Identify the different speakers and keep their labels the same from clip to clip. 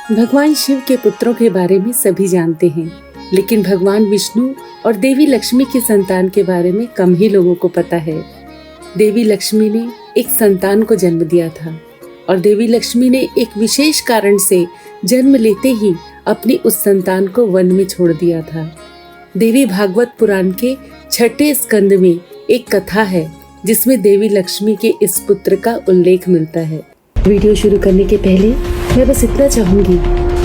Speaker 1: भगवान शिव के पुत्रों के बारे में सभी जानते हैं, लेकिन भगवान विष्णु और देवी लक्ष्मी की संतान के बारे में कम ही लोगों को पता है। देवी लक्ष्मी ने एक संतान को जन्म दिया था और देवी लक्ष्मी ने एक विशेष कारण से जन्म लेते ही अपनी उस संतान को वन में छोड़ दिया था। देवी भागवत पुराण के 6ठे स्कंद में एक कथा है जिसमें देवी लक्ष्मी के इस पुत्र का उल्लेख मिलता है। वीडियो शुरू करने के पहले मैं बस इतना चाहूंगी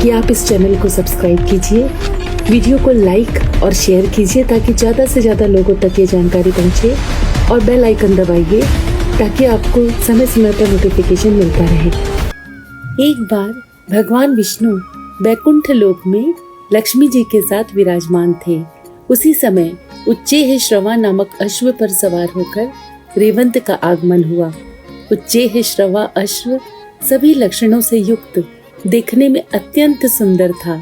Speaker 1: कि आप इस चैनल को सब्सक्राइब कीजिए, वीडियो को लाइक और शेयर कीजिए ताकि ज़्यादा से ज़्यादा लोगों तक ये जानकारी पहुंचे और बेल आइकन दबाइए ताकि आपको समय समय पर नोटिफिकेशन मिलता रहे। एक बार भगवान विष्णु बैकुंठ लोक में लक्ष्मी जी के साथ विराजमान थे। उसी समय उच्चेह श्रवा नामक अश्व पर सवार होकर रेवंत का आगमन हुआ। उच्चेह श्रवा अश्व सभी लक्षणों से युक्त, देखने में अत्यंत सुंदर था।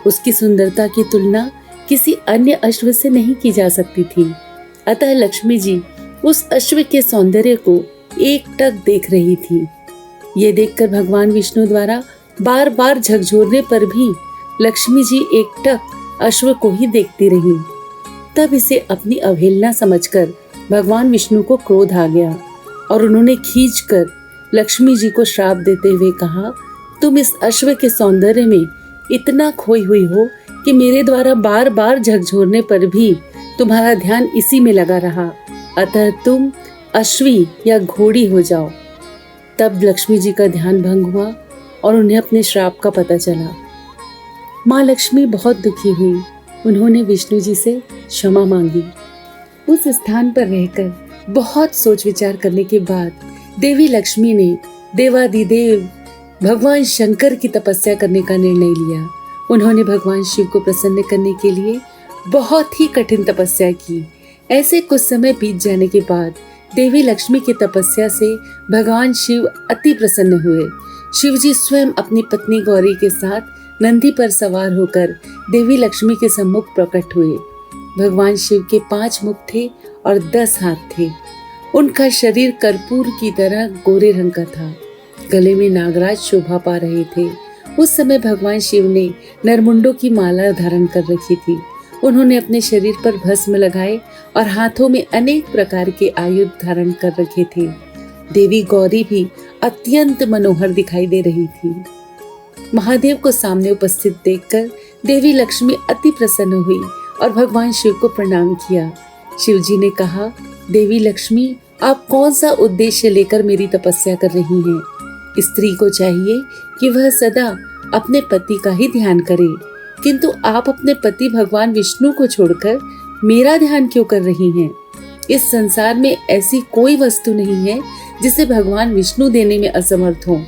Speaker 1: उसकी सुंदरता की तुलना किसी अन्य अश्व से नहीं की जा सकती थी। अतः लक्ष्मी जी उस अश्व के सौंदर्य को एकटक देख रही थी। ये देखकर भगवान विष्णु द्वारा बार बार झकझोरने पर भी लक्ष्मी जी एकटक अश्व को ही देखती रही। तब इसे अपनी अवहेलना समझकर भगवान विष्णु को क्रोध आ गया और उन्होंने खींचकर लक्ष्मी जी को श्राप देते हुए कहा, तुम इस अश्व के सौंदर्य में इतना खोई हुई हो कि मेरे द्वारा बार बार झकझोरने पर भी तुम्हारा ध्यान इसी में लगा रहा। अतः तुम अश्वी या घोड़ी हो जाओ। तब लक्ष्मी जी का ध्यान भंग हुआ और उन्हें अपने श्राप का पता चला। माँ लक्ष्मी बहुत दुखी हुई। उन्होंने विष्णु जी से क्षमा मांगी। उस स्थान पर रहकर बहुत सोच विचार करने के बाद देवी लक्ष्मी ने देवादिदेव भगवान शंकर की तपस्या करने का निर्णय लिया। उन्होंने भगवान शिव को प्रसन्न करने के लिए बहुत ही कठिन तपस्या की। ऐसे कुछ समय बीत जाने के बाद देवी लक्ष्मी की तपस्या से भगवान शिव अति प्रसन्न हुए। शिव जी स्वयं अपनी पत्नी गौरी के साथ नंदी पर सवार होकर देवी लक्ष्मी के सम्मुख प्रकट हुए। भगवान शिव के 5 मुख थे और 10 हाथ थे। उनका शरीर कर्पूर की तरह गोरे रंग का था। गले में नागराज शोभा पा रहे थे। उस समय भगवान शिव ने नरमुंडों की माला धारण कर रखी थी। उन्होंने अपने शरीर पर भस्म लगाए और हाथों में अनेक प्रकार के आयुध धारण कर रखे थे। देवी गौरी भी अत्यंत मनोहर दिखाई दे रही थी। महादेव को सामने उपस्थित देखकर देवी लक्ष्मी अति प्रसन्न हुई और भगवान शिव को प्रणाम किया। शिव जी ने कहा, देवी लक्ष्मी, आप कौन सा उद्देश्य लेकर मेरी तपस्या कर रही हैं? स्त्री को चाहिए कि वह सदा अपने पति का ही ध्यान करे, किंतु आप अपने पति भगवान विष्णु को छोड़कर मेरा ध्यान क्यों कर रही हैं? इस संसार में ऐसी कोई वस्तु नहीं है जिसे भगवान विष्णु देने में असमर्थ हो।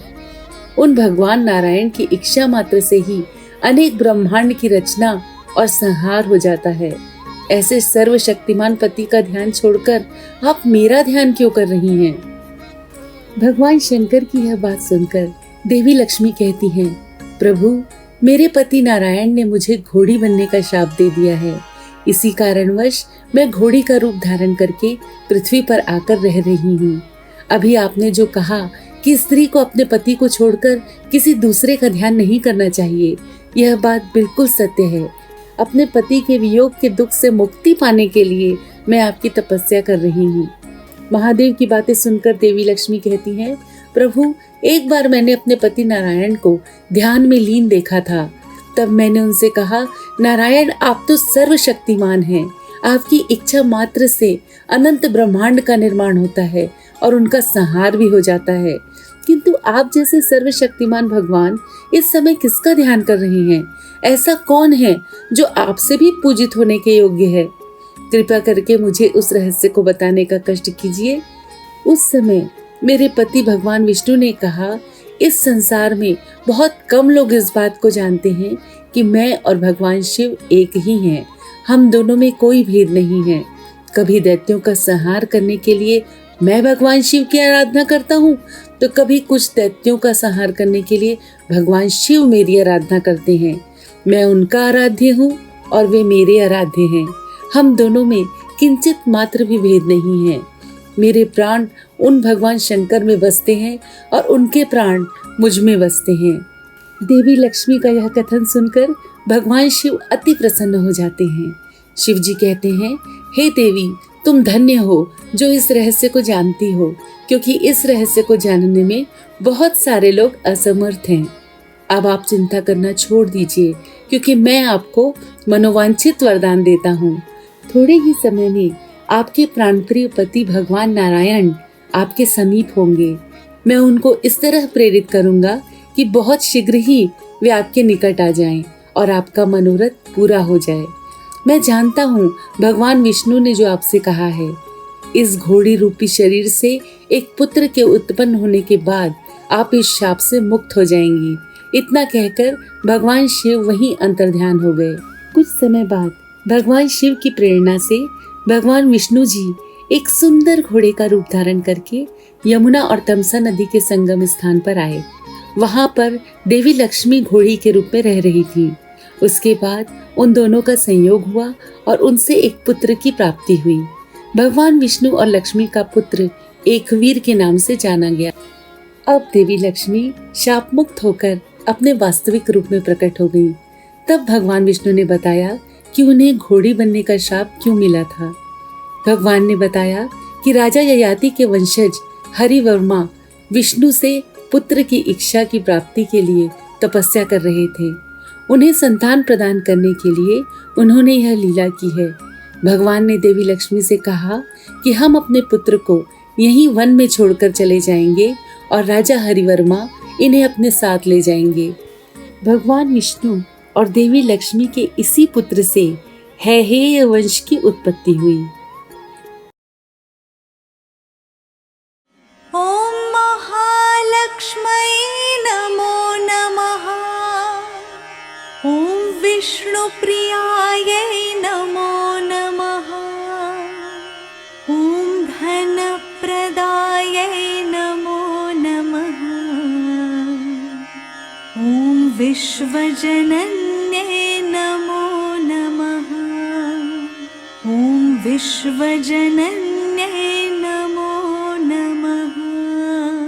Speaker 1: उन भगवान नारायण की इच्छा मात्र से ही अनेक ब्रह्मांड की रचना और संहार हो जाता है। ऐसे सर्वशक्तिमान पति का ध्यान छोड़कर आप मेरा ध्यान क्यों कर रही हैं? भगवान शंकर की यह बात सुनकर देवी लक्ष्मी कहती हैं, प्रभु, मेरे पति नारायण ने मुझे घोड़ी बनने का शाप दे दिया है। इसी कारणवश मैं घोड़ी का रूप धारण करके पृथ्वी पर आकर रह रही हूँ। अभी आपने जो कहा कि स्त्री को अपने पति को छोड़कर किसी दूसरे का ध्यान नहीं करना चाहिए, यह बात बिल्कुल सत्य है। अपने पति के वियोग के दुख से मुक्ति पाने के लिए मैं आपकी तपस्या कर रही हूँ। महादेव की बातें सुनकर देवी लक्ष्मी कहती हैं, प्रभु, एक बार मैंने अपने पति नारायण को ध्यान में लीन देखा था। तब मैंने उनसे कहा, नारायण, आप तो सर्वशक्तिमान हैं। आपकी इच्छा मात्र से अनंत ब्रह्मांड का निर्माण होता है और उनका संहार भी हो जाता है, किंतु आप जैसे सर्वशक्तिमान भगवान इस समय किसका ध्यान कर रहे हैं? ऐसा कौन है जो आपसे भी पूजित होने के योग्य है? कृपा करके मुझे उस रहस्य को बताने का कष्ट कीजिए। उस समय मेरे पति भगवान विष्णु ने कहा, इस संसार में बहुत कम लोग इस बात को जानते हैं कि मैं और भगवान शिव एक ही हैं। हम दोनों में कोई भेद नहीं है। कभी दैत्यों का संहार करने के लिए मैं भगवान शिव की आराधना करता हूँ, तो कभी कुछ दैत्यों का संहार करने के लिए भगवान शिव मेरी आराधना करते हैं। मैं उनका आराध्य हूँ और वे मेरे आराध्य हैं। हम दोनों में किंचित मात्र भी भेद नहीं है। मेरे प्राण उन भगवान शंकर में बसते हैं और उनके प्राण मुझ में बसते हैं। देवी लक्ष्मी का यह कथन सुनकर भगवान शिव अति प्रसन्न हो जाते हैं। शिव जी कहते हैं, हे देवी, तुम धन्य हो जो इस रहस्य को जानती हो, क्योंकि इस रहस्य को जानने में बहुत सारे लोग असमर्थ हैं। अब आप चिंता करना छोड़ दीजिए, क्योंकि मैं आपको मनोवांछित वरदान देता हूँ। थोड़े ही समय में आपके प्राणप्रिय पति भगवान नारायण आपके समीप होंगे। मैं उनको इस तरह प्रेरित करूंगा कि बहुत शीघ्र ही वे आपके निकट आ जाएं और आपका मनोरथ पूरा हो जाए। मैं जानता हूँ भगवान विष्णु ने जो आपसे कहा है, इस घोड़ी रूपी शरीर से एक पुत्र के उत्पन्न होने के बाद आप इस शाप से मुक्त हो जाएंगी। इतना कहकर भगवान शिव वहीं अंतर्ध्यान हो गए। कुछ समय बाद भगवान शिव की प्रेरणा से भगवान विष्णु जी एक सुंदर घोड़े का रूप धारण करके यमुना और तमसा नदी के संगम स्थान पर आए। वहां पर देवी लक्ष्मी घोड़ी के रूप में रह रही थी। उसके बाद उन दोनों का संयोग हुआ और उनसे एक पुत्र की प्राप्ति हुई। भगवान विष्णु और लक्ष्मी का पुत्र एकवीर के नाम से जाना गया। अब देवी लक्ष्मी शाप मुक्त होकर अपने वास्तविक रूप में प्रकट हो गई। तब भगवान विष्णु ने बताया कि उन्हें घोड़ी बनने का शाप क्यों मिला था। भगवान ने बताया कि राजा ययाति के वंशज हरिवर्मा विष्णु से पुत्र की इच्छा की प्राप्ति के लिए तपस्या कर रहे थे। उन्हें संतान प्रदान करने के लिए उन्होंने यह लीला की है। भगवान ने देवी लक्ष्मी से कहा कि हम अपने पुत्र को यहीं वन में छोड़कर चले जाएंगे और राजा हरिवर्मा इन्हें अपने साथ ले जाएंगे। भगवान विष्णु और देवी लक्ष्मी के इसी पुत्र से हैहेय वंश की उत्पत्ति हुई।
Speaker 2: ओम महालक्ष्मै नमो नमः। ओम विष्णुप्रियायै नमो नमः। ओम धनप्रदायै नमो नमः। ओम विश्वजनन्यै नमो नमः। ओम विश्वजनन्यै